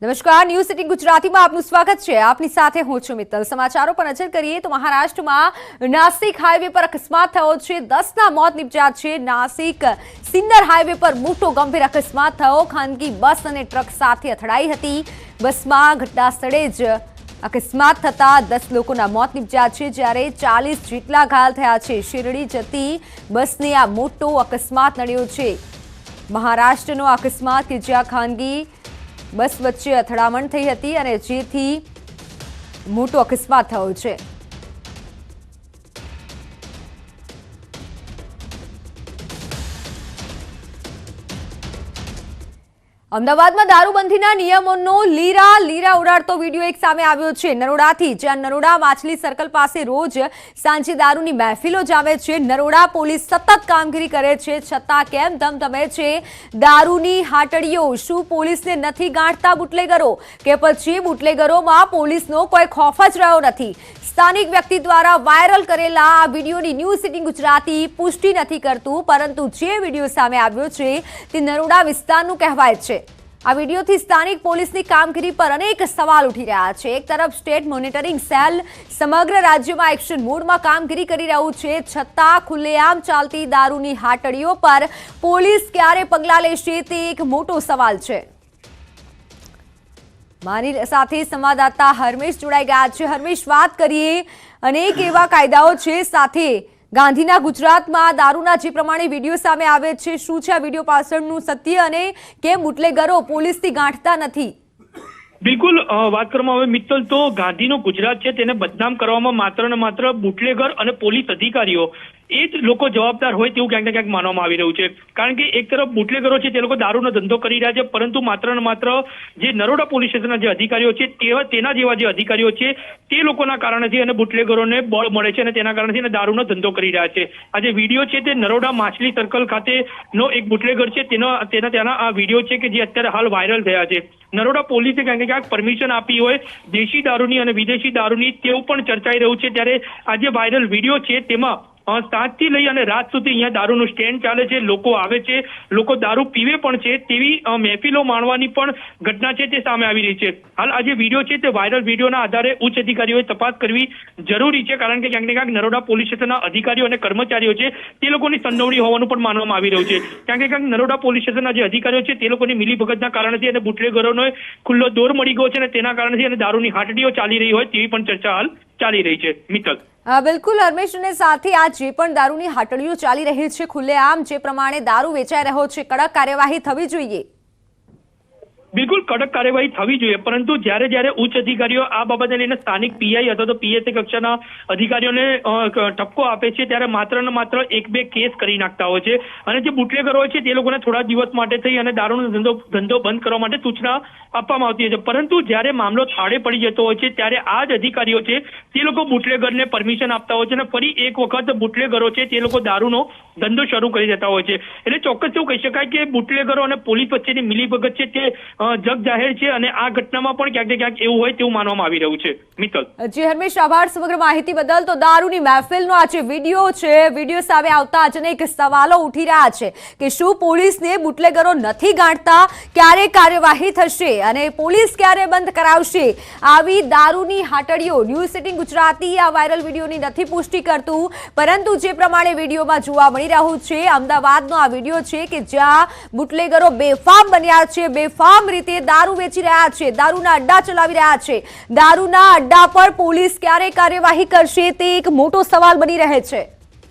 નમસ્કાર, news city ગુજરાતીમાં આપનું સ્વાગત છે। આપની સાથે હું છું મિત્તલ। સમાચારો પર નજર કરીએ તો મહારાષ્ટ્રમાં નાસિક હાઈવે પર અકસ્માત થયો છે। 10ના મોત નિપજ્યા છે। નાસિક સિન્નર હાઈવે પર મોટો ગંભીર અકસ્માત થયો। ખાનગી બસ અને ટ્રક સાથે અથડાઈ હતી। બસમાં ઘટના સ્થળે જ અકસ્માત થતા 10 લોકોના મોત નિપજ્યા છે, જ્યારે 40 જેટલા ઘાયલ થયા છે। શિરડી જતી બસને આ મોટો અકસ્માત નડ્યો છે। મહારાષ્ટ્રનો અકસ્માત કે જ્યાં ખાનગી બસ વચ્ચે અથડામણ થઈ હતી અને જેથી મોટો અકસ્માત થયો છે। અમદાવાદમાં દારૂબંધીના નિયમોનો લીરા ઉડાડતો વિડીયો એક સામે આવ્યો છે। નરોડાથી, જ્યાં નરોડા માછલી સર્કલ પાસે રોજ સાંજે દારૂની મહેફિલો જામે છે। નરોડા પોલીસ સતત કામગીરી કરે છે, છતાં કેમ ધમધમે છે દારૂની હાટડીઓ? શું પોલીસને નથી ગાંઠતા બુટલેગરો, કે પછી બુટલેગરોમાં પોલીસનો કોઈ ખોફ જ રહ્યો નથી? સ્થાનિક વ્યક્તિ દ્વારા વાયરલ કરેલા આ વિડીયોની ન્યૂઝ સિટી ગુજરાતી પુષ્ટિ નથી કરતું, પરંતુ જે વિડીયો સામે આવ્યો છે તે નરોડા વિસ્તારનું કહેવાય છે। આ વિડીયોથી સ્થાનિક પોલીસની કામગીરી પર અનેક સવાલ ઉઠી રહ્યા છે। એક તરફ સ્ટેટ મોનિટરિંગ સેલ સમગ્ર રાજ્યમાં એક્શન મોડમાં કામગીરી કરી રહ્યું છે, છતાં ખુલ્લેઆમ ચાલતી દારૂની હાટડીઓ પર પોલીસ ક્યારે પગલાં લેશે તે એક મોટો સવાલ છે। મારી સાથે સંવાદદાતા હરમેશ જોડાઈ ગયા છે। હરમેશ, વાત કરીએ, અનેક એવા કાયદાઓ છે, સાથે ગાંધીના ગુજરાતમાં દારૂના જે પ્રમાણે વિડીયો સામે આવે છે, શું છે આ વિડીયો પાછળનું સત્ય અને કેમ બુટલેગરો પોલીસથી ગાંઠતા નથી? બિલકુલ, વાત કરવામાં આવે મિત્તલ, તો ગાંધીનો ગુજરાત છે તેને બદનામ કરવામાં માત્ર ને માત્ર બુટલેગર અને પોલીસ અધિકારીઓ એ જ લોકો જવાબદાર હોય તેવું ક્યાંક ને ક્યાંક માનવામાં આવી રહ્યું છે। કારણ કે એક તરફ બુટલેગરો છે તે લોકો દારૂનો ધંધો કરી રહ્યા છે, પરંતુ માત્ર ને માત્ર જે નરોડા પોલીસ સ્ટેશનના જે અધિકારીઓ છે તેના જેવા જે અધિકારીઓ છે તે લોકોના કારણેથી અને બુટલેગરોને બળ મળે છે અને તેના કારણથી દારૂનો ધંધો કરી રહ્યા છે। આ જે વિડીયો છે તે નરોડા માછલી સર્કલ ખાતેનો એક બુટલેગર છે ત્યાંના આ વિડીયો છે કે જે અત્યારે હાલ વાયરલ થયા છે। નરોડા પોલીસે ક્યાંક ને ક્યાંક પરમિશન આપી હોય દેશી દારૂની અને વિદેશી દારૂની તેવું પણ ચર્ચાઈ રહ્યું છે, ત્યારે આ જે વાયરલ વિડીયો છે તેમાં 7થી લઈ અને રાત સુધી અહીંયા દારૂનું સ્ટેન્ડ ચાલે છે, લોકો આવે છે, લોકો દારૂ પીવે પણ છે, તેવી મહેફિલો માણવાની પણ ઘટના છે તે સામે આવી રહી છે। હાલ આ જે વિડીયો છે તે વાયરલ વિડીયોના આધારે ઉચ્ચ અધિકારીઓએ તપાસ કરવી જરૂરી છે, કારણ કે ક્યાંક ને ક્યાંક નરોડા પોલીસ સ્ટેશનના અધિકારીઓ અને કર્મચારીઓ છે તે લોકોની સંડોવણી હોવાનું પણ માનવામાં આવી રહ્યું છે। ક્યાંક ને ક્યાંક નરોડા પોલીસ સ્ટેશનના જે અધિકારીઓ છે તે લોકોની મિલીભગતના કારણથી અને બુટલેગરોનો ખુલ્લો દોર મળી ગયો છે અને તેના કારણથી અને દારૂની હાટડીઓ ચાલી રહી હોય તેવી પણ ચર્ચા હાલ ચાલી રહી છે। મિત્તલ, બિલકુલ હરમેશ, અને સાથે આ જે પણ દારૂની હાટડીઓ ચાલી રહી છે, ખુલ્લેઆમ જે પ્રમાણે દારૂ વેચાઈ રહ્યો છે, કડક કાર્યવાહી થવી જોઈએ। બિલકુલ કડક કાર્યવાહી થવી જોઈએ, પરંતુ જ્યારે ઉચ્ચ અધિકારીઓ આ બાબતે લઈને સ્થાનિક પીઆઈ અથવા તો પીએસએ કક્ષાના અધિકારીઓને ઠપકો આપે છે, ત્યારે માત્ર ને માત્ર 1-2 કેસ કરી નાખતા હોય છે અને જે બુટલેગરો હોય છે તે લોકોને થોડા દિવસ માટે થઈ અને દારૂનો ધંધો બંધ કરવા માટે સૂચના આપવામાં આવતી હોય છે, પરંતુ જ્યારે મામલો થાળે પડી જતો હોય છે ત્યારે આ જ અધિકારીઓ છે તે લોકો બુટલેગરને પરમિશન આપતા હોય છે અને ફરી એક વખત બુટલેગરો છે તે લોકો દારૂનો ધંધો શરૂ કરી દેતા હોય છે। એટલે ચોક્કસ એવું કહી શકાય કે બુટલેગરો અને પોલીસ વચ્ચેની મિલીભગત છે તે જગ જાહેર છે અને આ ઘટનામાં પણ ક્યાંક ને ક્યાંક એવું હોય તેવું માનવામાં આવી રહ્યું છે। મિત્તલ, જી હરમેશ, આભાર સમગ્ર માહિતી બદલ। તો દારૂની મહેફિલનો આ જે વિડીયો છે, વિડીયો સામે આવતા જ અનેક સવાલો ઉઠી રહ્યા છે કે શું પોલીસને બુટલેગરો નથી ગાંઠતા? ક્યારે કાર્યવાહી થશે અને પોલીસ ક્યારે બંધ કરાવશે આવી દારૂની હાટડીઓ? ન્યૂઝ સિટી ગુજરાતી આ વાયરલ વિડીયોની નથી પુષ્ટિ કરતું, પરંતુ જે પ્રમાણે વિડીયોમાં જોવા મળી રહ્યું છે, અમદાવાદનો આ વિડીયો છે કે જ્યાં બુટલેગરો બેફામ બન્યા છે, બેફામ રીતે દારૂ વેચી રહ્યા છે, દારૂના અડ્ડા ચલાવી રહ્યા છે। દારૂના અડ્ડા પર પોલીસ ક્યારે કાર્યવાહી કરશે તે એક મોટો સવાલ બની રહે છે।